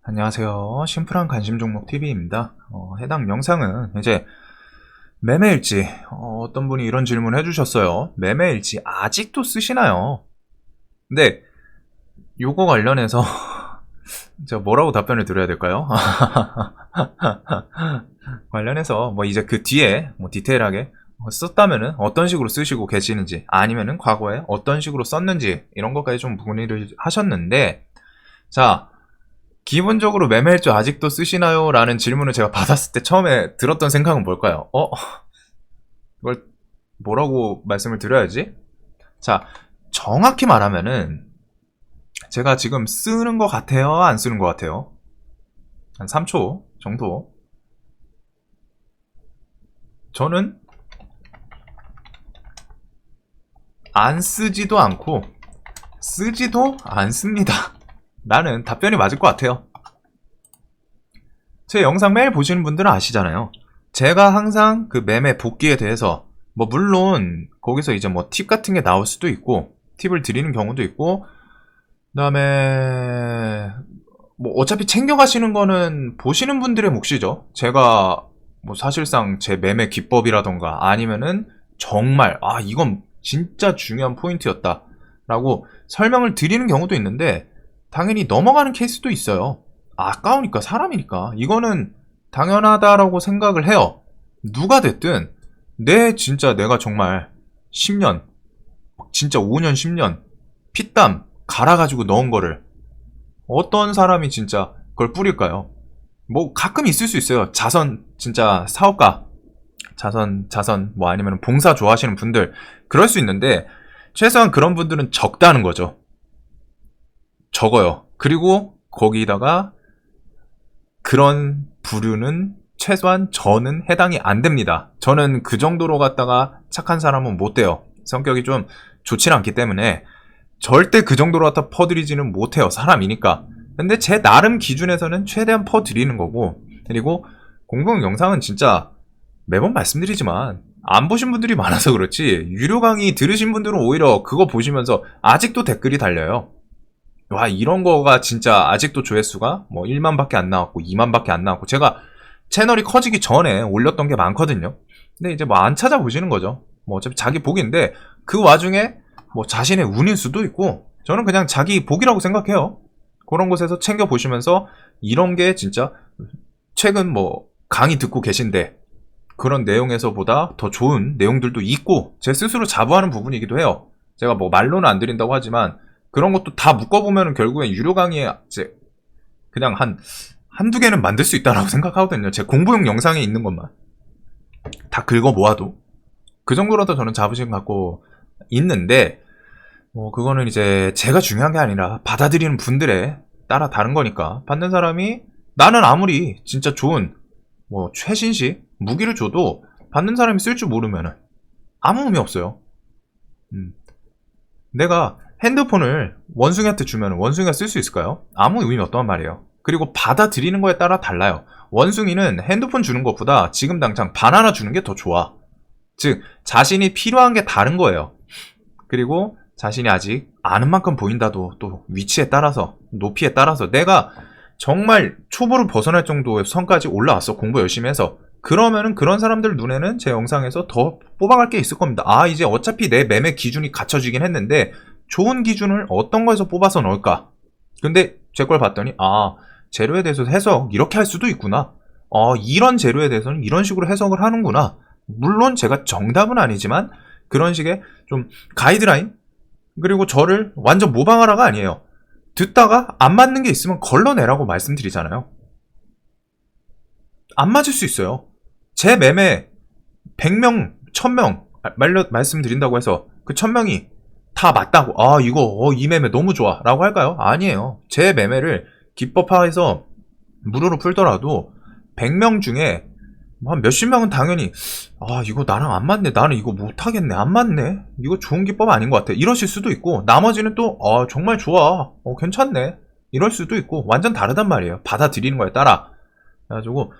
안녕하세요. 심플한 관심 종목 TV입니다. 해당 영상은 이제 매매일지, 어떤 분이 이런 질문 해주셨어요. 매매일지 아직도 쓰시나요? 근데 요거 관련해서 제가 뭐라고 답변을 드려야 될까요? 관련해서 뭐 이제 그 뒤에 뭐 디테일하게 썼다면은 어떤 식으로 쓰시고 계시는지, 아니면은 과거에 어떤 식으로 썼는지 이런 것까지 좀 문의를 하셨는데, 자, 기본적으로 매매일주 아직도 쓰시나요? 라는 질문을 제가 받았을 때 처음에 들었던 생각은 뭘까요? 이걸 뭐라고 말씀을 드려야지? 자, 정확히 말하면은 제가 지금 쓰는 것 같아요? 안 쓰는 것 같아요? 한 3초 정도. 저는 안 쓰지도 않고 쓰지도 않습니다. 나는 답변이 맞을 것 같아요. 제 영상 매일 보시는 분들은 아시잖아요. 제가 항상 그 매매 복귀에 대해서 뭐 물론 거기서 이제 뭐 팁 같은 게 나올 수도 있고 팁을 드리는 경우도 있고, 그다음에 뭐 어차피 챙겨가시는 거는 보시는 분들의 몫이죠. 제가 뭐 사실상 제 매매 기법이라던가 아니면은 정말 이건 진짜 중요한 포인트였다 라고 설명을 드리는 경우도 있는데, 당연히 넘어가는 케이스도 있어요. 아까우니까, 사람이니까 이거는 당연하다라고 생각을 해요. 누가 됐든 진짜 내가 정말 10년, 진짜 5년 10년 피땀 갈아가지고 넣은 거를 어떤 사람이 진짜 그걸 뿌릴까요? 뭐 가끔 있을 수 있어요. 자선 진짜 사업가, 자선 뭐 아니면 봉사 좋아하시는 분들, 그럴 수 있는데 최소한 그런 분들은 적다는 거죠. 적어요. 그리고 거기다가 그런 부류는 최소한 저는 해당이 안 됩니다. 저는 그 정도로 갖다가 착한 사람은 못 돼요. 성격이 좀 좋진 않기 때문에 절대 그 정도로 갖다 퍼드리지는 못해요. 사람이니까. 근데 제 나름 기준에서는 최대한 퍼드리는 거고, 그리고 공동 영상은 진짜 매번 말씀드리지만 안 보신 분들이 많아서 그렇지, 유료 강의 들으신 분들은 오히려 그거 보시면서 아직도 댓글이 달려요. 와, 이런 거가 진짜 아직도 조회수가 뭐 1만밖에 안 나왔고 2만밖에 안 나왔고, 제가 채널이 커지기 전에 올렸던 게 많거든요. 근데 이제 뭐 안 찾아보시는 거죠. 뭐 어차피 자기 복인데 그 와중에 뭐 자신의 운일 수도 있고, 저는 그냥 자기 복이라고 생각해요. 그런 곳에서 챙겨 보시면서 이런 게 진짜 최근 뭐 강의 듣고 계신데 그런 내용에서보다 더 좋은 내용들도 있고, 제 스스로 자부하는 부분이기도 해요. 제가 뭐 말로는 안 드린다고 하지만 그런 것도 다 묶어보면 결국엔 유료 강의에 이제 그냥 한두 개는 만들 수 있다라고 생각하거든요. 제 공부용 영상에 있는 것만 다 긁어 모아도 그 정도라도 저는 자부심 갖고 있는데, 뭐 그거는 이제 제가 중요한 게 아니라 받아들이는 분들에 따라 다른 거니까. 받는 사람이, 나는 아무리 진짜 좋은 뭐 최신식 무기를 줘도 받는 사람이 쓸 줄 모르면은 아무 의미 없어요. 내가 핸드폰을 원숭이한테 주면 원숭이가 쓸 수 있을까요? 아무 의미 없단 말이에요. 그리고 받아들이는 거에 따라 달라요. 원숭이는 핸드폰 주는 것보다 지금 당장 바나나 주는 게 더 좋아. 즉, 자신이 필요한 게 다른 거예요. 그리고 자신이 아직 아는 만큼 보인다도 또 위치에 따라서, 높이에 따라서 내가 정말 초보를 벗어날 정도의 선까지 올라왔어. 공부 열심히 해서. 그러면은 그런 사람들 눈에는 제 영상에서 더 뽑아갈 게 있을 겁니다. 이제 어차피 내 매매 기준이 갖춰지긴 했는데 좋은 기준을 어떤 거에서 뽑아서 넣을까? 근데 제 걸 봤더니 재료에 대해서 해석 이렇게 할 수도 있구나. 이런 재료에 대해서는 이런 식으로 해석을 하는구나. 물론 제가 정답은 아니지만 그런 식의 좀 가이드라인, 그리고 저를 완전 모방하라가 아니에요. 듣다가 안 맞는 게 있으면 걸러내라고 말씀드리잖아요. 안 맞을 수 있어요. 제 매매 100명, 1000명 말씀드린다고 해서 그 1000명이 다 맞다고 이거 이 매매 너무 좋아 라고 할까요? 아니에요. 제 매매를 기법화해서 무료로 풀더라도 100명 중에 한 몇십 명은 당연히 이거 나랑 안 맞네, 나는 이거 못하겠네, 안 맞네, 이거 좋은 기법 아닌 것 같아, 이러실 수도 있고, 나머지는 또 정말 좋아, 괜찮네, 이럴 수도 있고, 완전 다르단 말이에요. 받아들이는 거에 따라. 그래가지고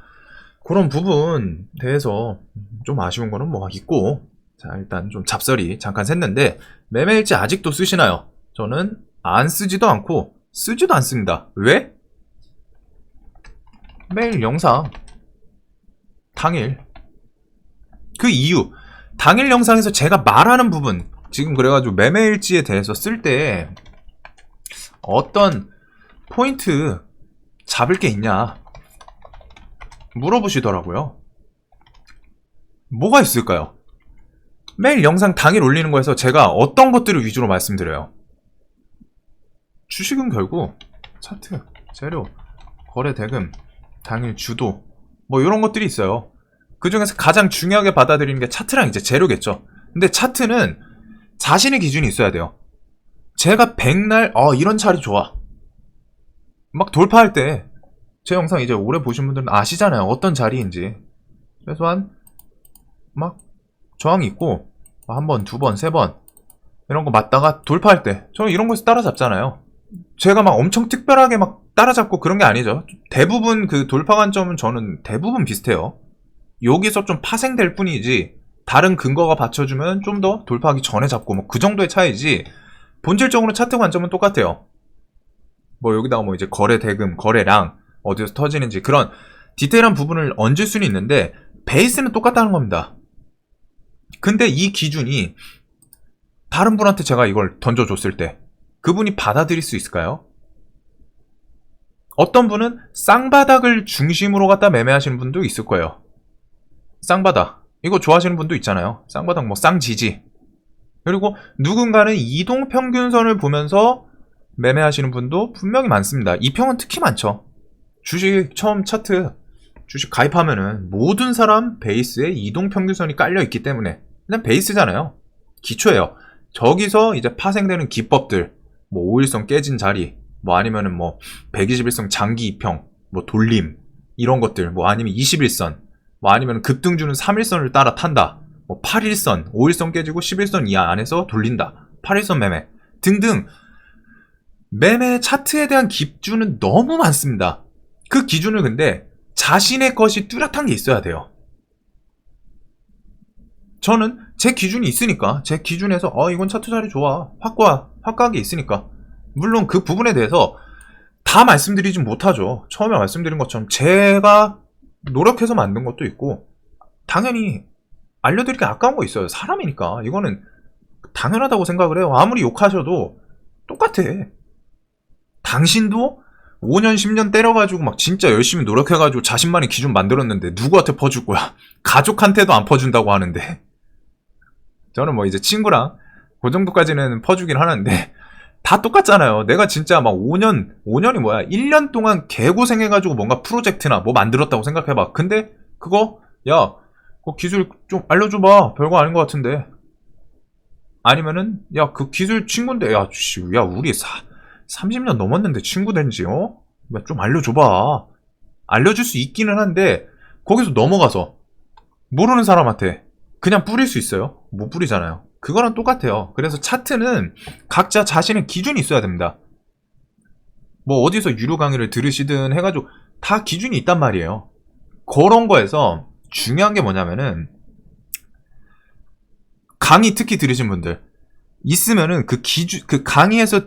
그런 부분 대해서 좀 아쉬운 거는 뭐 있고, 자, 일단 좀 잡설이 잠깐 샜는데, 매매일지 아직도 쓰시나요? 저는 안 쓰지도 않고 쓰지도 않습니다. 왜? 매일 영상 당일 그 이유 당일 영상에서 제가 말하는 부분 지금 그래가지고 매매일지에 대해서 쓸 때 어떤 포인트 잡을 게 있냐 물어보시더라고요. 뭐가 있을까요? 매일 영상 당일 올리는 거에서 제가 어떤 것들을 위주로 말씀드려요? 주식은 결국 차트, 재료, 거래 대금, 당일 주도 뭐 이런 것들이 있어요. 그 중에서 가장 중요하게 받아들이는 게 차트랑 이제 재료겠죠. 근데 차트는 자신의 기준이 있어야 돼요. 제가 백날 이런 차례 좋아 막 돌파할 때 제 영상 이제 오래 보신 분들은 아시잖아요. 어떤 자리인지. 최소한 막 저항이 있고 한 번, 두 번, 세 번 이런 거 맞다가 돌파할 때 저는 이런 거에서 따라잡잖아요. 제가 막 엄청 특별하게 막 따라잡고 그런 게 아니죠. 대부분 그 돌파 관점은 저는 대부분 비슷해요. 여기서 좀 파생될 뿐이지 다른 근거가 받쳐주면 좀 더 돌파하기 전에 잡고 뭐 그 정도의 차이지 본질적으로 차트 관점은 똑같아요. 뭐 여기다가 뭐 이제 거래 대금, 거래량 어디서 터지는지 그런 디테일한 부분을 얹을 수는 있는데 베이스는 똑같다는 겁니다. 근데 이 기준이 다른 분한테 제가 이걸 던져줬을 때 그분이 받아들일 수 있을까요? 어떤 분은 쌍바닥을 중심으로 갖다 매매하시는 분도 있을 거예요. 쌍바닥 이거 좋아하시는 분도 있잖아요. 쌍바닥 뭐 쌍지지. 그리고 누군가는 이동평균선을 보면서 매매하시는 분도 분명히 많습니다. 이 평은 특히 많죠. 주식 처음 차트 주식 가입하면은 모든 사람 베이스에 이동평균선이 깔려있기 때문에 그냥 베이스잖아요. 기초예요. 저기서 이제 파생되는 기법들 뭐 5일선 깨진 자리 뭐 아니면은 뭐 121선 장기 이평 뭐 돌림 이런 것들 뭐 아니면 21선 뭐 아니면 급등 주는 3일선을 따라 탄다 뭐 8일선 5일선 깨지고 11선 이하 안에서 돌린다 8일선 매매 등등 매매 차트에 대한 기준은 너무 많습니다. 그 기준을 근데 자신의 것이 뚜렷한 게 있어야 돼요. 저는 제 기준이 있으니까 제 기준에서 이건 차트 자리 좋아 확고하게 있으니까 물론 그 부분에 대해서 다 말씀드리진 못하죠. 처음에 말씀드린 것처럼 제가 노력해서 만든 것도 있고 당연히 알려드리기 아까운 거 있어요. 사람이니까 이거는 당연하다고 생각을 해요. 아무리 욕하셔도 똑같아. 당신도 5년 10년 때려가지고 막 진짜 열심히 노력해가지고 자신만의 기준 만들었는데 누구한테 퍼줄 거야? 가족한테도 안 퍼준다고 하는데 저는 뭐 이제 친구랑 그 정도까지는 퍼주긴 하는데 다 똑같잖아요. 내가 진짜 막 5년이 뭐야 1년 동안 개고생해가지고 뭔가 프로젝트나 뭐 만들었다고 생각해봐. 근데 그거 야 그 기술 좀 알려줘봐. 별거 아닌 것 같은데 아니면은 야 그 기술 친구인데 야 우리 30년 넘었는데 친구 된지 좀 알려줘봐. 알려줄 수 있기는 한데 거기서 넘어가서 모르는 사람한테 그냥 뿌릴 수 있어요? 못 뿌리잖아요. 그거랑 똑같아요. 그래서 차트는 각자 자신의 기준이 있어야 됩니다. 뭐 어디서 유료 강의를 들으시든 해가지고 다 기준이 있단 말이에요. 그런 거에서 중요한 게 뭐냐면은 강의 특히 들으신 분들 있으면은 그 강의에서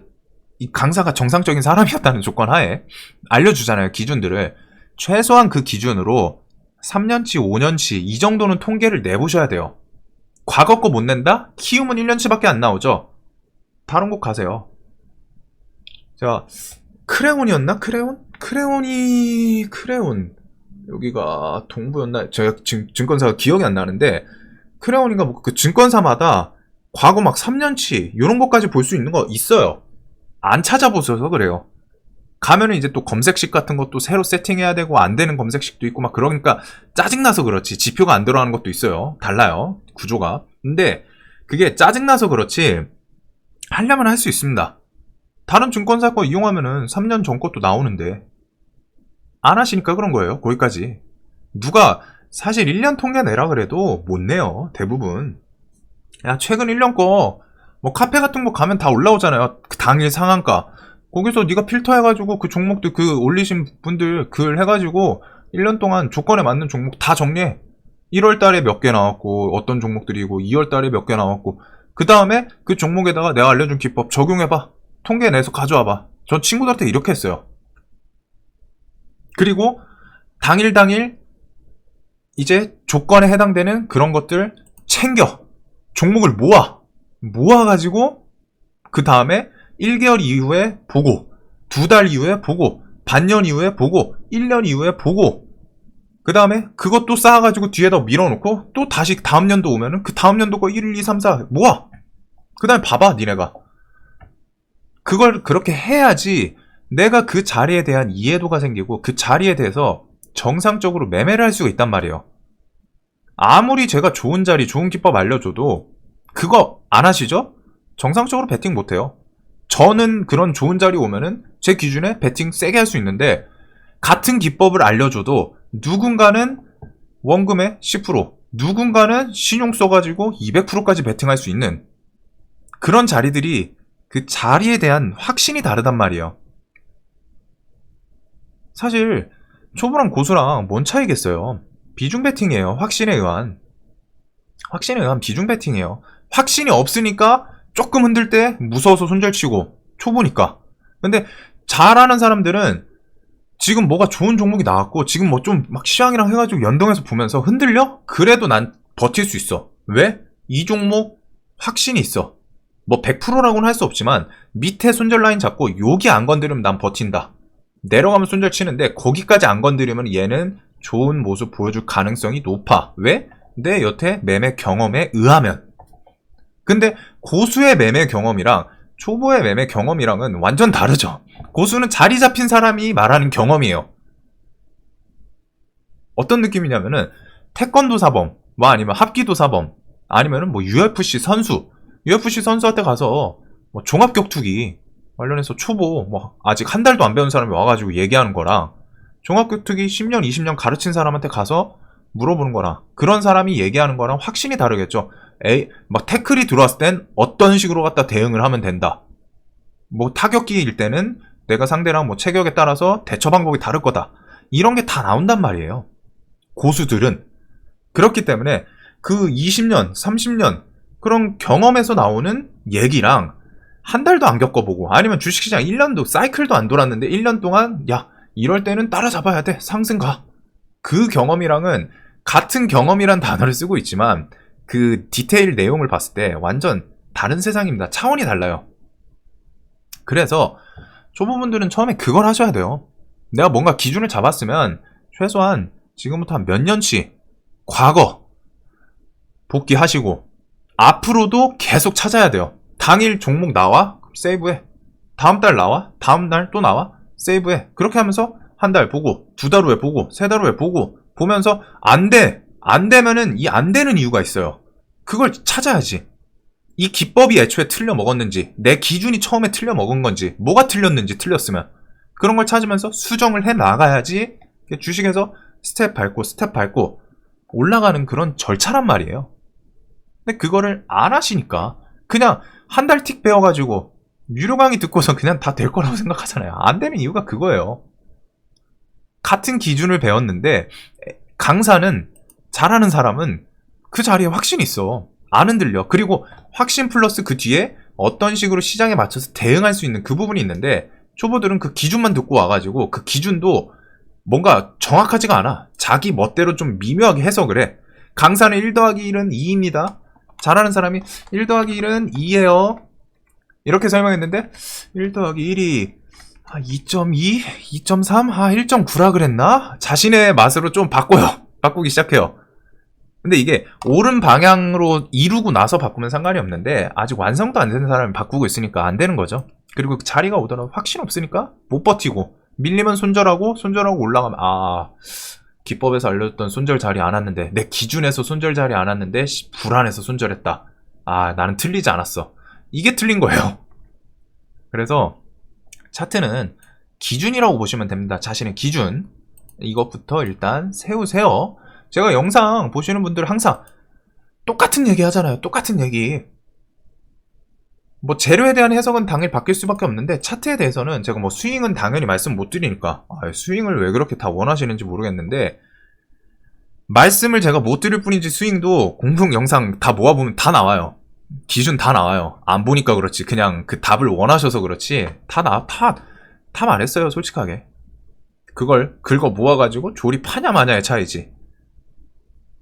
이 강사가 정상적인 사람이었다는 조건 하에 알려주잖아요. 기준들을. 최소한 그 기준으로 3년치, 5년치 이 정도는 통계를 내보셔야 돼요. 과거 거 못 낸다? 키움은 1년치밖에 안 나오죠? 다른 곳 가세요. 자, 크레온이었나? 크레온 여기가 동부였나? 제가 증권사가 기억이 안 나는데 크레온인가 뭐 그 증권사마다 과거 막 3년치 이런 것까지 볼 수 있는 거 있어요. 안 찾아보셔서 그래요. 가면은 이제 또 검색식 같은 것도 새로 세팅해야 되고 안 되는 검색식도 있고 막 그러니까 짜증나서 그렇지. 지표가 안 들어가는 것도 있어요. 달라요. 구조가. 근데 그게 짜증나서 그렇지 하려면 할 수 있습니다. 다른 증권사 거 이용하면은 3년 전 것도 나오는데 안 하시니까 그런 거예요. 거기까지. 누가 사실 1년 통계 내라 그래도 못 내요. 대부분. 야 최근 1년 거 뭐 카페 같은 거 가면 다 올라오잖아요. 그 당일 상한가. 거기서 네가 필터해가지고 그 종목들 그 올리신 분들 글 해가지고 1년 동안 조건에 맞는 종목 다 정리해. 1월 달에 몇 개 나왔고 어떤 종목들이고 2월 달에 몇 개 나왔고 그 다음에 그 종목에다가 내가 알려준 기법 적용해봐. 통계 내서 가져와봐. 전 친구들한테 이렇게 했어요. 그리고 당일 이제 조건에 해당되는 그런 것들 챙겨 종목을 모아가지고 그 다음에 1개월 이후에 보고 2달 이후에 보고 반년 이후에 보고 1년 이후에 보고 그 다음에 그것도 쌓아가지고 뒤에다 밀어놓고 또 다시 다음 연도 오면은 그 다음 연도 거 1, 2, 3, 4 모아. 그 다음에 봐봐 니네가. 그걸 그렇게 해야지 내가 그 자리에 대한 이해도가 생기고 그 자리에 대해서 정상적으로 매매를 할 수가 있단 말이에요. 아무리 제가 좋은 자리 좋은 기법 알려줘도 그거 안 하시죠? 정상적으로 베팅 못해요. 저는 그런 좋은 자리 오면은 제 기준에 베팅 세게 할 수 있는데 같은 기법을 알려줘도 누군가는 원금의 10%, 누군가는 신용 써가지고 200%까지 베팅할 수 있는 그런 자리들이 그 자리에 대한 확신이 다르단 말이에요. 사실 초보랑 고수랑 뭔 차이겠어요. 비중 베팅이에요. 확신에 의한 비중 베팅이에요. 확신이 없으니까 조금 흔들 때 무서워서 손절치고 초보니까. 근데 잘하는 사람들은 지금 뭐가 좋은 종목이 나왔고 지금 뭐 좀 막 시황이랑 해가지고 연동해서 보면서 흔들려? 그래도 난 버틸 수 있어. 왜? 이 종목 확신이 있어. 뭐 100%라고는 할 수 없지만 밑에 손절 라인 잡고 여기 안 건드리면 난 버틴다. 내려가면 손절 치는데 거기까지 안 건드리면 얘는 좋은 모습 보여줄 가능성이 높아. 왜? 내 여태 매매 경험에 의하면. 근데 고수의 매매 경험이랑 초보의 매매 경험이랑은 완전 다르죠. 고수는 자리 잡힌 사람이 말하는 경험이에요. 어떤 느낌이냐면은 태권도 사범, 뭐 아니면 합기도 사범, 아니면은 뭐 UFC 선수한테 가서 뭐 종합격투기 관련해서 초보 뭐 아직 한 달도 안 배운 사람이 와가지고 얘기하는 거랑 종합격투기 10년, 20년 가르친 사람한테 가서 물어보는 거랑 그런 사람이 얘기하는 거랑 확신이 다르겠죠. 막 태클이 들어왔을 땐 어떤 식으로 갖다 대응을 하면 된다. 뭐 타격기일 때는 내가 상대랑 뭐 체격에 따라서 대처 방법이 다를 거다. 이런 게 다 나온단 말이에요. 고수들은. 그렇기 때문에 그 20년, 30년 그런 경험에서 나오는 얘기랑 한 달도 안 겪어보고 아니면 주식시장 1년도 사이클도 안 돌았는데 1년 동안 야 이럴 때는 따라잡아야 돼. 상승 가. 그 경험이랑은 같은 경험이란 단어를 쓰고 있지만 그 디테일 내용을 봤을 때 완전 다른 세상입니다. 차원이 달라요. 그래서 초보분들은 처음에 그걸 하셔야 돼요. 내가 뭔가 기준을 잡았으면 최소한 지금부터 한 몇 년치 과거 복귀하시고 앞으로도 계속 찾아야 돼요. 당일 종목 나와? 세이브해. 다음 달 나와? 다음 날 또 나와? 세이브해. 그렇게 하면서 한 달 보고 2달 후에 보고 3달 후에 보고 보면서 안 되면은 이 안 되는 이유가 있어요. 그걸 찾아야지. 이 기법이 애초에 틀려 먹었는지, 내 기준이 처음에 틀려 먹은 건지, 뭐가 틀렸는지 틀렸으면 그런 걸 찾으면서 수정을 해 나가야지 주식에서 스텝 밟고 올라가는 그런 절차란 말이에요. 근데 그거를 안 하시니까 그냥 한 달 틱 배워가지고 유료 강의 듣고서 그냥 다 될 거라고 생각하잖아요. 안 되는 이유가 그거예요. 같은 기준을 배웠는데 강사는 잘하는 사람은 그 자리에 확신이 있어. 안 흔들려. 그리고 확신 플러스 그 뒤에 어떤 식으로 시장에 맞춰서 대응할 수 있는 그 부분이 있는데 초보들은 그 기준만 듣고 와가지고 그 기준도 뭔가 정확하지가 않아. 자기 멋대로 좀 미묘하게 해석을 해. 강사는 1 더하기 1은 2입니다. 잘하는 사람이 1 더하기 1은 2예요. 이렇게 설명했는데 1 더하기 1이 2.2? 2.3? 1.9라 그랬나? 자신의 맛으로 좀 바꾸기 시작해요. 근데 이게 옳은 방향으로 이루고 나서 바꾸면 상관이 없는데 아직 완성도 안 되는 사람이 바꾸고 있으니까 안 되는 거죠. 그리고 자리가 오더라도 확신 없으니까 못 버티고 밀리면 손절하고 올라가면 기법에서 알려줬던 손절 자리 안 왔는데 내 기준에서 손절 자리 안 왔는데 불안해서 손절했다. 나는 틀리지 않았어. 이게 틀린 거예요. 그래서 차트는 기준이라고 보시면 됩니다. 자신의 기준 이것부터 일단 세우세요. 제가 영상 보시는 분들 항상 똑같은 얘기 하잖아요. 똑같은 얘기. 뭐 재료에 대한 해석은 당연히 바뀔 수밖에 없는데 차트에 대해서는 제가 뭐 스윙은 당연히 말씀 못 드리니까 스윙을 왜 그렇게 다 원하시는지 모르겠는데 말씀을 제가 못 드릴 뿐이지 스윙도 공동 영상 다 모아보면 다 나와요. 기준 다 나와요. 안 보니까 그렇지. 그냥 그 답을 원하셔서 그렇지 다 말했어요. 솔직하게. 그걸 긁어 모아가지고 조립하냐 마냐의 차이지.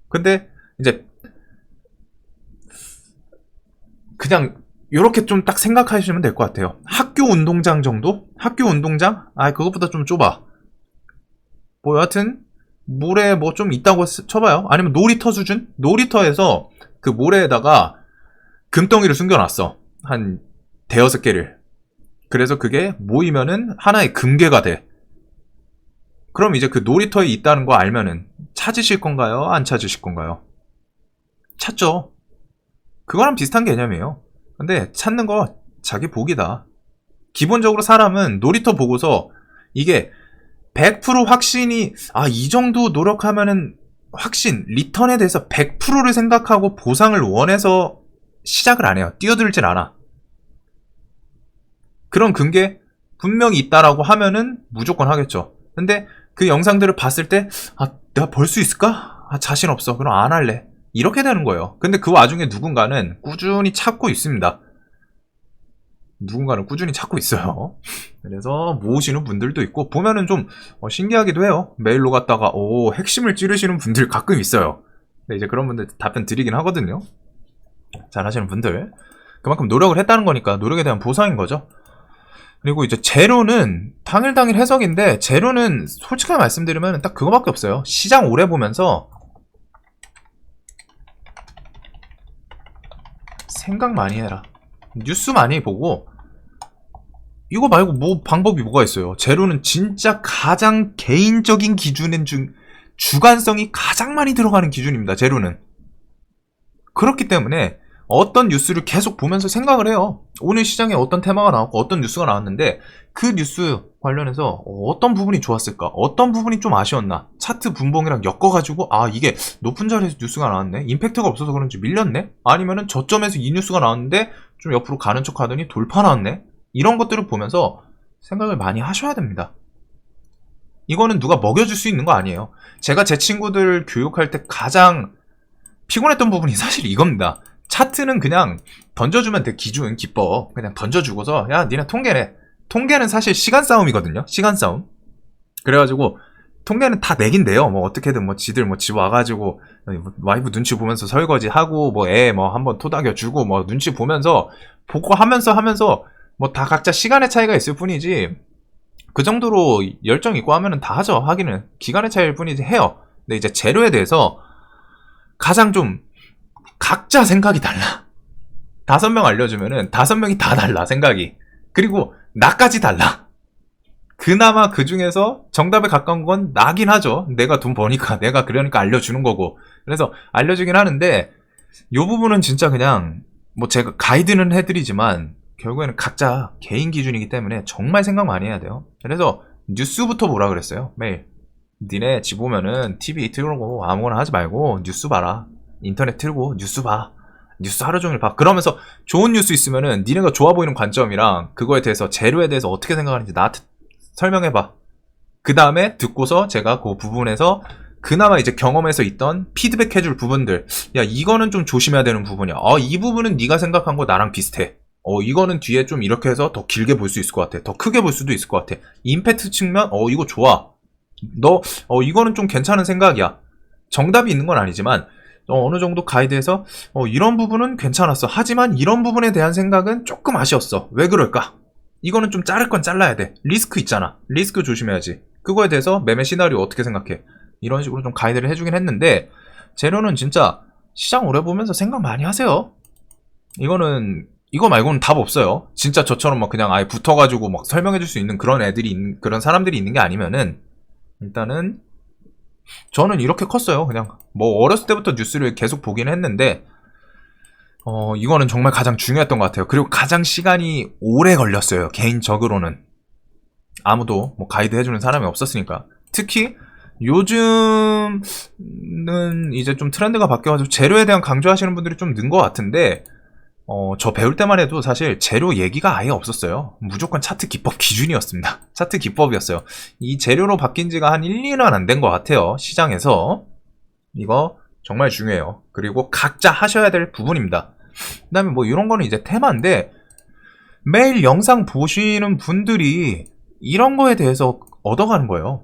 근데 이제 그냥 요렇게 좀 딱 생각하시면 될 것 같아요. 학교 운동장 정도? 학교 운동장? 그것보다 좀 좁아. 뭐 여하튼 모래 뭐 좀 있다고 쳐봐요. 아니면 놀이터 수준? 놀이터에서 그 모래에다가 금덩이를 숨겨놨어. 한 대여섯 개를. 그래서 그게 모이면은 하나의 금괴가 돼. 그럼 이제 그 놀이터에 있다는 거 알면은 찾으실 건가요? 안 찾으실 건가요? 찾죠. 그거랑 비슷한 개념이에요. 근데 찾는 거 자기 복이다. 기본적으로 사람은 놀이터 보고서 이게 100% 확신이 이 정도 노력하면은 확신, 리턴에 대해서 100%를 생각하고 보상을 원해서 시작을 안 해요. 뛰어들질 않아. 그런 근게 분명히 있다라고 하면은 무조건 하겠죠. 근데 그 영상들을 봤을 때 내가 벌 수 있을까? 자신 없어. 그럼 안 할래. 이렇게 되는 거예요. 근데 그 와중에 누군가는 꾸준히 찾고 있습니다. 누군가는 꾸준히 찾고 있어요. 그래서 모으시는 분들도 있고 보면은 좀 신기하기도 해요. 메일로 갔다가 핵심을 찌르시는 분들 가끔 있어요. 근데 이제 그런 분들 답변 드리긴 하거든요. 잘 하시는 분들 그만큼 노력을 했다는 거니까 노력에 대한 보상인 거죠. 그리고 이제 재료는 당일 해석인데 재료는 솔직하게 말씀드리면 딱 그거밖에 없어요. 시장 오래 보면서 생각 많이 해라. 뉴스 많이 보고 이거 말고 뭐 방법이 뭐가 있어요. 재료는 진짜 가장 개인적인 기준인 주관성이 가장 많이 들어가는 기준입니다. 재료는. 그렇기 때문에 어떤 뉴스를 계속 보면서 생각을 해요. 오늘 시장에 어떤 테마가 나왔고 어떤 뉴스가 나왔는데 그 뉴스 관련해서 어떤 부분이 좋았을까? 어떤 부분이 좀 아쉬웠나? 차트 분봉이랑 엮어가지고 이게 높은 자리에서 뉴스가 나왔네? 임팩트가 없어서 그런지 밀렸네? 아니면은 저점에서 이 뉴스가 나왔는데 좀 옆으로 가는 척 하더니 돌파 나왔네? 이런 것들을 보면서 생각을 많이 하셔야 됩니다. 이거는 누가 먹여줄 수 있는 거 아니에요. 제가 제 친구들 교육할 때 가장 피곤했던 부분이 사실 이겁니다. 차트는 그냥 던져주면 돼. 기준, 기법. 그냥 던져주고서 야 니네 통계래. 통계는 사실 시간 싸움이거든요. 시간 싸움. 그래가지고 통계는 다 내긴 돼요. 뭐 어떻게든 뭐 지들 뭐 집 와가지고 와이프 눈치 보면서 설거지하고 뭐 애 뭐 한번 토닥여주고 뭐 눈치 보면서 보고 하면서 뭐 다 각자 시간의 차이가 있을 뿐이지 그 정도로 열정 있고 하면은 다 하죠. 하기는 기간의 차이일 뿐이지 해요. 근데 이제 재료에 대해서 가장 좀 각자 생각이 달라. 5명 알려주면은 5명이 다 달라 생각이. 그리고 나까지 달라. 그나마 그 중에서 정답에 가까운 건 나긴 하죠. 내가 돈 버니까 내가 그러니까 알려주는 거고. 그래서 알려주긴 하는데 요 부분은 진짜 그냥 뭐 제가 가이드는 해드리지만 결국에는 각자 개인 기준이기 때문에 정말 생각 많이 해야 돼요. 그래서 뉴스부터 보라 그랬어요. 매일 니네 집 오면은 TV 틀고 아무거나 하지 말고 뉴스 봐라. 인터넷 틀고 뉴스 봐. 뉴스 하루 종일 봐. 그러면서 좋은 뉴스 있으면은 니네가 좋아 보이는 관점이랑 그거에 대해서 재료에 대해서 어떻게 생각하는지 나한테 설명해봐. 그 다음에 듣고서 제가 그 부분에서 그나마 이제 경험에서 있던 피드백 해줄 부분들, 야 이거는 좀 조심해야 되는 부분이야. 이 부분은 네가 생각한 거 나랑 비슷해. 이거는 뒤에 좀 이렇게 해서 더 길게 볼 수 있을 것 같아. 더 크게 볼 수도 있을 것 같아. 임팩트 측면 이거 좋아. 너 이거는 좀 괜찮은 생각이야. 정답이 있는 건 아니지만 어느 정도 가이드해서 이런 부분은 괜찮았어. 하지만 이런 부분에 대한 생각은 조금 아쉬웠어. 왜 그럴까? 이거는 좀 자를 건 잘라야 돼. 리스크 있잖아. 리스크 조심해야지. 그거에 대해서 매매 시나리오 어떻게 생각해? 이런 식으로 좀 가이드를 해주긴 했는데 재료는 진짜 시장 오래 보면서 생각 많이 하세요. 이거 말고는 답 없어요. 진짜 저처럼 막 그냥 아예 붙어가지고 막 설명해줄 수 있는 그런 그런 사람들이 있는 게 아니면은 일단은 저는 이렇게 컸어요. 그냥 뭐 어렸을 때부터 뉴스를 계속 보긴 했는데 이거는 정말 가장 중요했던 것 같아요. 그리고 가장 시간이 오래 걸렸어요. 개인적으로는 아무도 뭐 가이드 해주는 사람이 없었으니까. 특히 요즘은 이제 좀 트렌드가 바뀌어가지고 재료에 대한 강조하시는 분들이 좀 는 것 같은데 저 배울 때만 해도 사실 재료 얘기가 아예 없었어요. 무조건 차트 기법 기준이었습니다. 차트 기법이었어요. 이 재료로 바뀐 지가 한 1, 2년 안 된 것 같아요. 시장에서. 이거 정말 중요해요. 그리고 각자 하셔야 될 부분입니다. 그 다음에 뭐 이런 거는 이제 테마인데 매일 영상 보시는 분들이 이런 거에 대해서 얻어가는 거예요.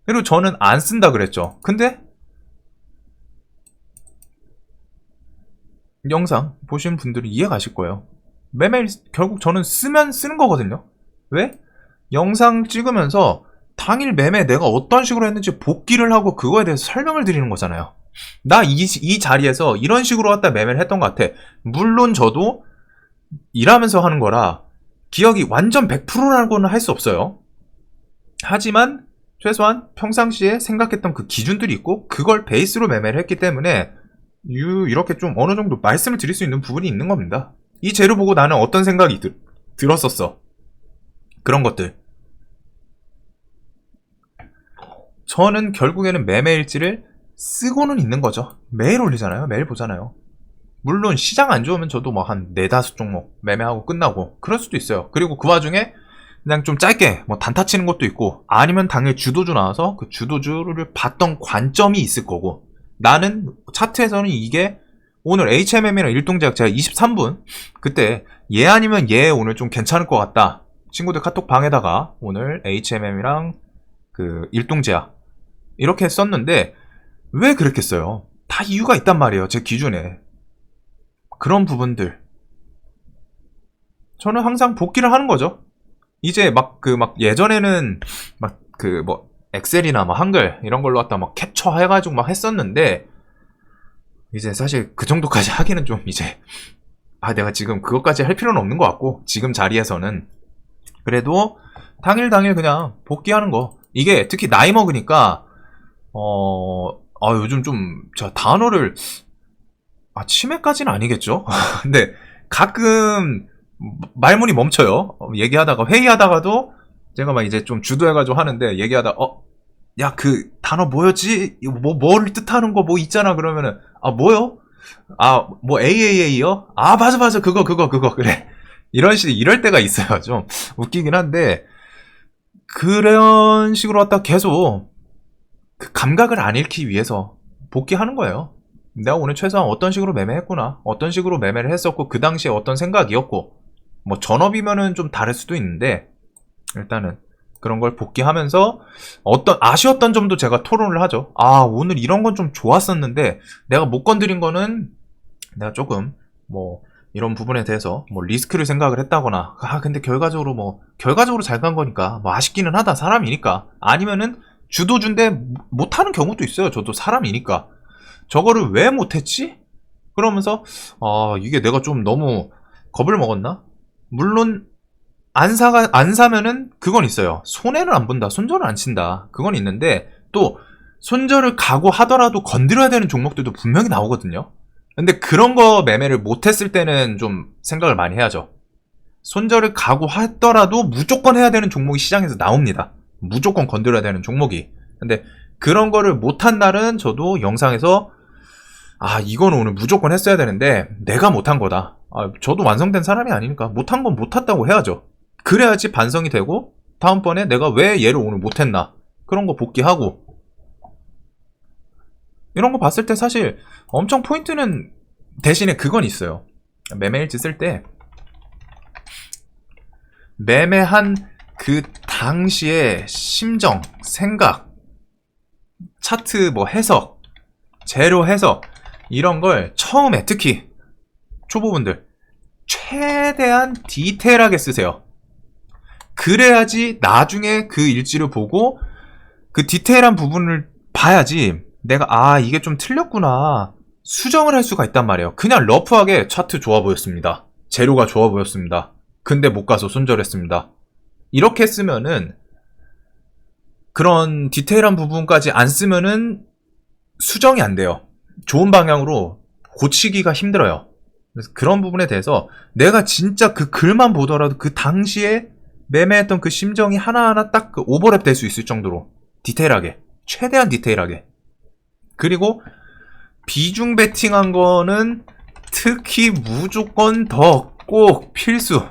그리고 저는 안 쓴다 그랬죠. 근데 영상 보신 분들이 이해 가실 거예요. 매매일 결국 저는 쓰면 쓰는 거거든요. 왜? 영상 찍으면서 당일 매매 내가 어떤 식으로 했는지 복기를 하고 그거에 대해서 설명을 드리는 거잖아요. 나 이 자리에서 이런 식으로 갖다 매매를 했던 것 같아. 물론 저도 일하면서 하는 거라 기억이 완전 100%라고는 할 수 없어요. 하지만 최소한 평상시에 생각했던 그 기준들이 있고 그걸 베이스로 매매를 했기 때문에 이렇게 좀 어느 정도 말씀을 드릴 수 있는 부분이 있는 겁니다. 이 재료 보고 나는 어떤 생각이 들었었어. 그런 것들. 저는 결국에는 매매일지를 쓰고는 있는 거죠. 매일 올리잖아요. 매일 보잖아요. 물론 시장 안 좋으면 저도 뭐 한 4-5 종목 매매하고 끝나고 그럴 수도 있어요. 그리고 그 와중에 그냥 좀 짧게 뭐 단타 치는 것도 있고 아니면 당일 주도주 나와서 그 주도주를 봤던 관점이 있을 거고 나는 차트에서는 이게 오늘 HMM이랑 일동제약 제가 23분 그때 얘 아니면 얘 오늘 좀 괜찮을 것 같다. 친구들 카톡 방에다가 오늘 HMM이랑 그 일동제약 이렇게 썼는데 왜 그랬겠어요? 다 이유가 있단 말이에요. 제 기준에. 그런 부분들. 저는 항상 복귀를 하는 거죠. 이제 막 예전에는 막 엑셀이나 막 한글 이런 걸로 갖다 막 캡처 해가지고 막 했었는데 이제 사실 그 정도까지 하기는 좀 이제 내가 지금 그것까지 할 필요는 없는 것 같고 지금 자리에서는 그래도 당일 그냥 복귀하는 거. 이게 특히 나이 먹으니까 요즘 좀 제가 단어를 치매까지는 아니겠죠? 근데 가끔 말문이 멈춰요. 얘기하다가 회의하다가도 제가 막 이제 좀 주도해가지고 하는데 얘기하다 야 그 단어 뭐였지? 뭐를 뜻하는 거 뭐 있잖아. 그러면은 뭐요? 뭐 AAA요? 맞아 그거 그래. 이럴 때가 있어요. 좀 웃기긴 한데 그런 식으로 갖다 계속 그 감각을 안 잃기 위해서 복귀하는 거예요. 내가 오늘 최소한 어떤 식으로 매매했구나, 어떤 식으로 매매를 했었고 그 당시에 어떤 생각이었고 뭐 전업이면은 좀 다를 수도 있는데 일단은 그런 걸 복귀하면서 어떤 아쉬웠던 점도 제가 토론을 하죠. 오늘 이런 건 좀 좋았었는데 내가 못 건드린 거는 내가 조금 뭐 이런 부분에 대해서 뭐 리스크를 생각을 했다거나 근데 결과적으로 잘 간 거니까 뭐 아쉽기는 하다. 사람이니까. 아니면은 주도주인데 못하는 경우도 있어요. 저도 사람이니까. 저거를 왜 못했지? 그러면서 이게 내가 좀 너무 겁을 먹었나? 물론 안 사면은 그건 있어요. 손해는 안 본다. 손절을 안 친다. 그건 있는데 또 손절을 각오하더라도 건드려야 되는 종목들도 분명히 나오거든요. 근데 그런 거 매매를 못했을 때는 좀 생각을 많이 해야죠. 손절을 각오하더라도 무조건 해야 되는 종목이 시장에서 나옵니다. 무조건 건드려야 되는 종목이. 근데 그런 거를 못한 날은 저도 영상에서 이건 오늘 무조건 했어야 되는데 내가 못한 거다. 저도 완성된 사람이 아니니까 못한 건 못했다고 해야죠. 그래야지 반성이 되고 다음번에 내가 왜 얘를 오늘 못했나 그런 거 복귀하고 이런 거 봤을 때 사실 엄청 포인트는 대신에 그건 있어요. 매매일지 쓸 때 매매한 그 당시의 심정, 생각, 차트 뭐 해석, 재료 해석 이런 걸 처음에 특히 초보분들 최대한 디테일하게 쓰세요. 그래야지 나중에 그 일지를 보고 그 디테일한 부분을 봐야지 내가 이게 좀 틀렸구나 수정을 할 수가 있단 말이에요. 그냥 러프하게 차트 좋아 보였습니다. 재료가 좋아 보였습니다. 근데 못 가서 손절했습니다. 이렇게 쓰면은 그런 디테일한 부분까지 안 쓰면은 수정이 안 돼요. 좋은 방향으로 고치기가 힘들어요. 그래서 그런 부분에 대해서 내가 진짜 그 글만 보더라도 그 당시에 매매했던 그 심정이 하나하나 딱 그 오버랩 될 수 있을 정도로 디테일하게, 최대한 디테일하게. 그리고 비중 베팅한 거는 특히 무조건 더 꼭 필수.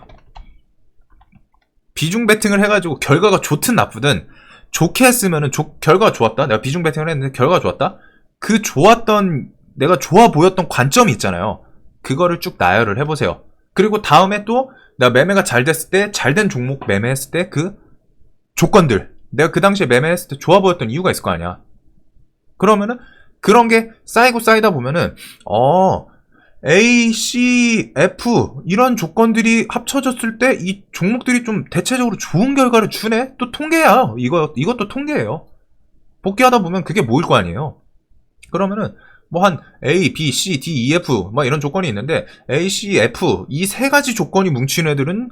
비중 베팅을 해가지고 결과가 좋든 나쁘든 좋게 했으면은 결과가 좋았다. 내가 비중 베팅을 했는데 결과가 좋았다. 그 좋았던 내가 좋아 보였던 관점이 있잖아요. 그거를 쭉 나열을 해보세요. 그리고 다음에 또 내가 매매가 잘 됐을 때 잘된 종목 매매했을 때 그 조건들 내가 그 당시에 매매했을 때 좋아 보였던 이유가 있을 거 아니야. 그러면은 그런 게 쌓이고 쌓이다 보면은 A, C, F 이런 조건들이 합쳐졌을 때 이 종목들이 좀 대체적으로 좋은 결과를 주네? 또 통계야. 이것도 통계예요. 복귀하다 보면 그게 모일 거 아니에요. 그러면은 뭐 한 A, B, C, D, E, F 막 이런 조건이 있는데 A, C, F 이 세 가지 조건이 뭉친 애들은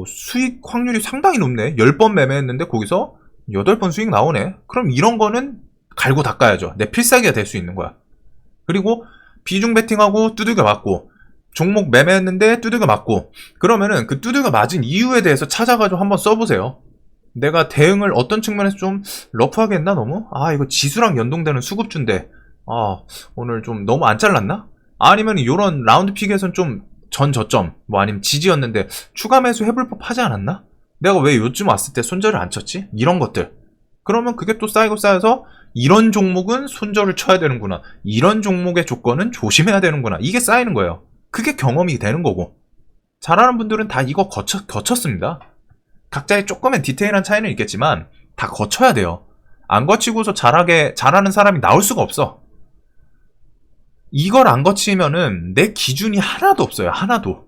수익 확률이 상당히 높네. 10번 매매했는데 거기서 8번 수익 나오네. 그럼 이런 거는 갈고 닦아야죠. 내 필살기가 될 수 있는 거야. 그리고 비중 베팅하고 두들겨 맞고 종목 매매했는데 두들겨 맞고 그러면은 그 두들겨 맞은 이유에 대해서 찾아가지고 한번 써보세요. 내가 대응을 어떤 측면에서 좀 러프하게 했나 너무? 이거 지수랑 연동되는 수급주인데 오늘 좀 너무 안 잘랐나? 아니면 이런 라운드 픽에선 좀 전 저점 뭐 아니면 지지였는데 추가 매수 해볼 법 하지 않았나? 내가 왜 요즘 왔을 때 손절을 안 쳤지? 이런 것들. 그러면 그게 또 쌓이고 쌓여서 이런 종목은 손절을 쳐야 되는구나. 이런 종목의 조건은 조심해야 되는구나. 이게 쌓이는 거예요. 그게 경험이 되는 거고. 잘하는 분들은 다 이거 거쳤습니다. 각자의 조금의 디테일한 차이는 있겠지만 다 거쳐야 돼요. 안 거치고서 잘하는 사람이 나올 수가 없어. 이걸 안 거치면은 내 기준이 하나도 없어요. 하나도.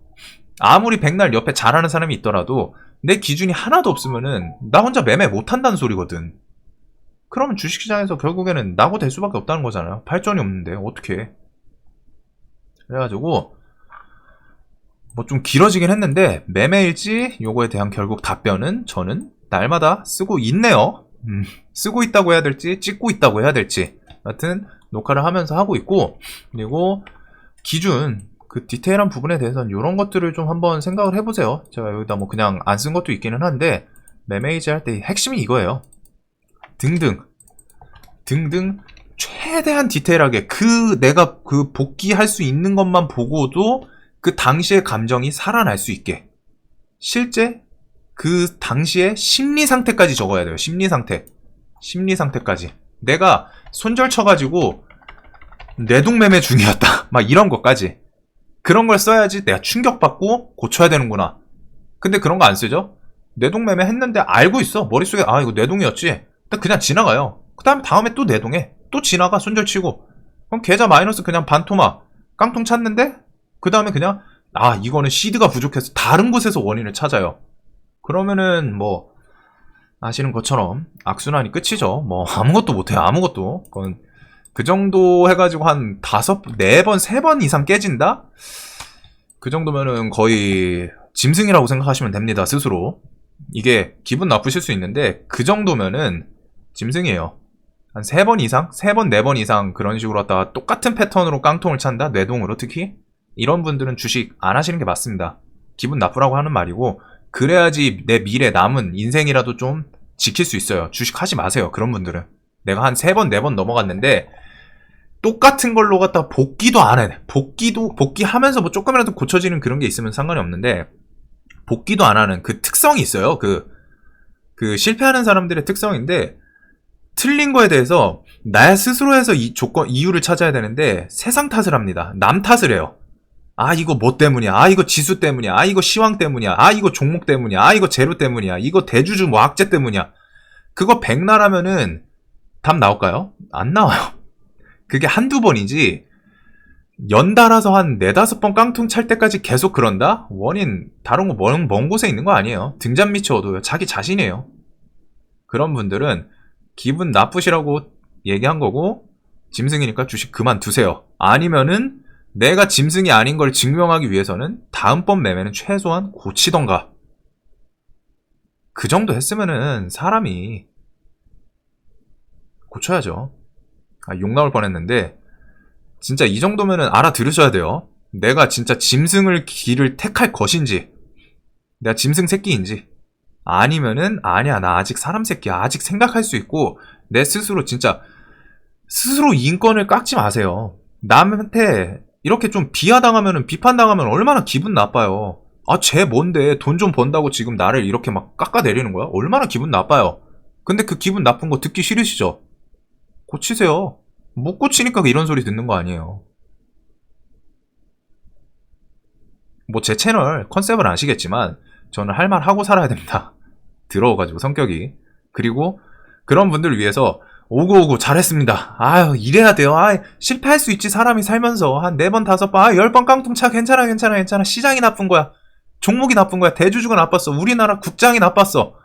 아무리 백날 옆에 잘하는 사람이 있더라도 내 기준이 하나도 없으면은 나 혼자 매매 못한다는 소리거든. 그러면 주식시장에서 결국에는 낙오될 수밖에 없다는 거잖아요. 발전이 없는데 어떻게 해. 그래가지고 뭐 좀 길어지긴 했는데 매매일지 요거에 대한 결국 답변은 저는 날마다 쓰고 있네요. 쓰고 있다고 해야 될지 찍고 있다고 해야 될지 하여튼 녹화를 하면서 하고 있고, 그리고 기준 그 디테일한 부분에 대해서는 이런 것들을 좀 한번 생각을 해보세요. 제가 여기다 뭐 그냥 안 쓴 것도 있기는 한데 매매이지 할 때 핵심이 이거예요. 등등 최대한 디테일하게 내가 그 복귀할 수 있는 것만 보고도 그 당시의 감정이 살아날 수 있게 실제 그 당시의 심리 상태까지 적어야 돼요. 심리 상태까지. 내가 손절 쳐가지고 뇌동매매 중이었다. 막 이런 것까지. 그런 걸 써야지 내가 충격받고 고쳐야 되는구나. 근데 그런 거 안 쓰죠? 뇌동매매 했는데 알고 있어. 머릿속에 이거 뇌동이었지. 그냥 지나가요. 그 다음에 또 뇌동해. 또 지나가. 손절 치고. 그럼 계좌 마이너스 그냥 반토막. 깡통 찾는데 그 다음에 그냥 이거는 시드가 부족해서 다른 곳에서 원인을 찾아요. 그러면은 뭐 아시는 것처럼 악순환이 끝이죠. 뭐 아무것도 못해요. 아무것도. 그건 그 정도 해가지고 한 4번, 3번 이상 깨진다? 그 정도면은 거의 짐승이라고 생각하시면 됩니다. 스스로. 이게 기분 나쁘실 수 있는데 그 정도면은 짐승이에요. 한 3번 이상? 3번, 4번 이상 그런 식으로 하다가 똑같은 패턴으로 깡통을 찬다? 뇌동으로 특히? 이런 분들은 주식 안 하시는 게 맞습니다. 기분 나쁘라고 하는 말이고 그래야지 내 미래 남은 인생이라도 좀 지킬 수 있어요. 주식 하지 마세요. 그런 분들은. 내가 한 3번, 4번 넘어갔는데 똑같은 걸로 갖다 복귀도 안 해. 복귀하면서 뭐 조금이라도 고쳐지는 그런 게 있으면 상관이 없는데 복귀도 안 하는 그 특성이 있어요. 그 실패하는 사람들의 특성인데 틀린 거에 대해서 나 스스로에서 이유를 찾아야 되는데 세상 탓을 합니다. 남 탓을 해요. 이거 뭐 때문이야? 이거 지수 때문이야? 이거 시황 때문이야? 이거 종목 때문이야? 이거 재료 때문이야? 이거 대주주 뭐 악재 때문이야? 그거 백날 하면은 답 나올까요? 안 나와요. 그게 한두 번이지 연달아서 한 4-5번 깡통 찰 때까지 계속 그런다? 원인 다른 거 먼 곳에 있는 거 아니에요. 등잔 밑이 어두워요. 자기 자신이에요. 그런 분들은 기분 나쁘시라고 얘기한 거고 짐승이니까 주식 그만두세요. 아니면은 내가 짐승이 아닌 걸 증명하기 위해서는 다음번 매매는 최소한 고치던가. 그 정도 했으면은 사람이 고쳐야죠. 욕 나올 뻔했는데 진짜 이 정도면은 알아들으셔야 돼요. 내가 진짜 짐승을 길을 택할 것인지 내가 짐승 새끼인지 아니면은 아니야 나 아직 사람 새끼야. 아직 생각할 수 있고 내 스스로 진짜 스스로 인권을 깎지 마세요. 남한테 이렇게 좀 비하당하면은 비판당하면 얼마나 기분 나빠요. 쟤 뭔데 돈 좀 번다고 지금 나를 이렇게 막 깎아내리는 거야? 얼마나 기분 나빠요. 근데 그 기분 나쁜 거 듣기 싫으시죠? 고치세요. 못 고치니까 이런 소리 듣는 거 아니에요. 뭐 제 채널 컨셉을 아시겠지만 저는 할 말 하고 살아야 됩니다. 더러워가지고 성격이. 그리고 그런 분들을 위해서 오고오고 잘했습니다. 아유, 이래야 돼요. 실패할 수 있지, 사람이 살면서. 한 4번, 5번, 10번 깡통차, 괜찮아. 시장이 나쁜 거야. 종목이 나쁜 거야. 대주주가 나빴어. 우리나라 국장이 나빴어.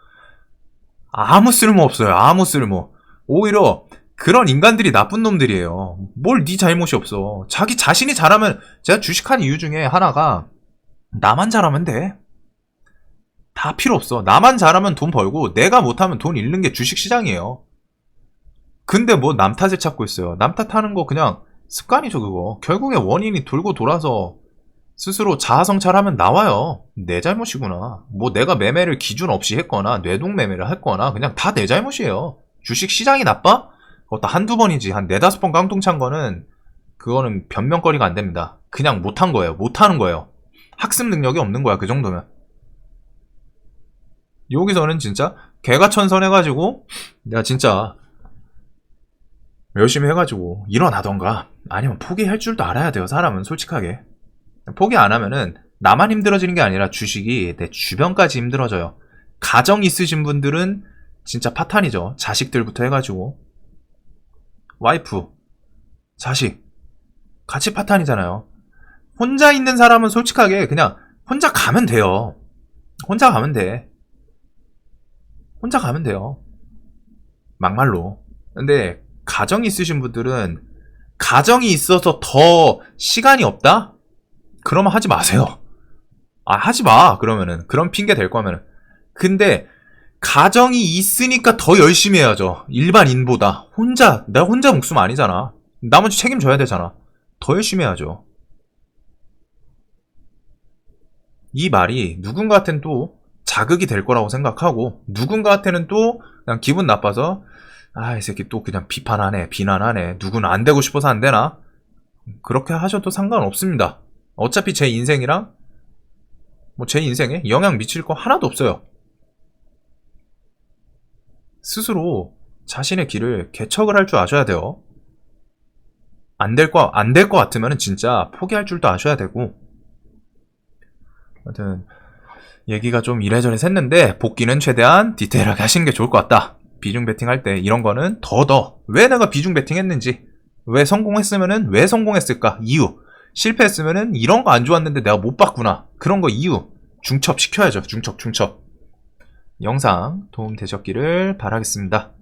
아무 쓸모 없어요. 아무 쓸모. 오히려 그런 인간들이 나쁜 놈들이에요. 뭘 네 잘못이 없어. 자기 자신이 잘하면, 제가 주식한 이유 중에 하나가 나만 잘하면 돼. 다 필요 없어. 나만 잘하면 돈 벌고 내가 못하면 돈 잃는 게 주식시장이에요. 근데 뭐 남 탓을 찾고 있어요. 남 탓하는 거 그냥 습관이죠, 그거. 결국에 원인이 돌고 돌아서 스스로 자아성찰하면 나와요. 내 잘못이구나. 뭐 내가 매매를 기준 없이 했거나 뇌동 매매를 했거나 그냥 다 내 잘못이에요. 주식 시장이 나빠? 그것도 한두 번이지. 한 4-5번 깡통 찬 거는 그거는 변명거리가 안 됩니다. 그냥 못한 거예요. 못하는 거예요. 학습 능력이 없는 거야, 그 정도면. 여기서는 진짜 개가천선해가지고 내가 진짜 열심히 해가지고 일어나던가 아니면 포기할 줄도 알아야 돼요. 사람은 솔직하게. 포기 안 하면은 나만 힘들어지는 게 아니라 주식이 내 주변까지 힘들어져요. 가정 있으신 분들은 진짜 파탄이죠. 자식들부터 해가지고 와이프, 자식 같이 파탄이잖아요. 혼자 있는 사람은 솔직하게 그냥 혼자 가면 돼요. 혼자 가면 돼. 혼자 가면 돼요. 막말로. 근데 가정이 있으신 분들은 가정이 있어서 더 시간이 없다? 그러면 하지 마세요. 하지 마. 그러면은. 그런 핑계 댈 거면은. 근데 가정이 있으니까 더 열심히 해야죠. 일반인보다. 내가 혼자 목숨 아니잖아. 나머지 책임져야 되잖아. 더 열심히 해야죠. 이 말이 누군가한테는 또 자극이 될 거라고 생각하고 누군가한테는 또 그냥 기분 나빠서 이 새끼 또 그냥 비난하네. 누구는 안 되고 싶어서 안 되나? 그렇게 하셔도 상관없습니다. 어차피 제 인생이랑 제 인생에 영향 미칠 거 하나도 없어요. 스스로 자신의 길을 개척을 할 줄 아셔야 돼요. 안 될 거 같으면 진짜 포기할 줄도 아셔야 되고. 하여튼 얘기가 좀 이래저래 샜는데 복귀는 최대한 디테일하게 하시는 게 좋을 것 같다. 비중 베팅할 때 이런 거는 왜 내가 비중 베팅했는지, 왜 성공했으면은 왜 성공했을까, 이유, 실패했으면은 이런 거 안 좋았는데 내가 못 봤구나, 그런 거 이유 중첩 시켜야죠. 중첩. 영상 도움 되셨기를 바라겠습니다.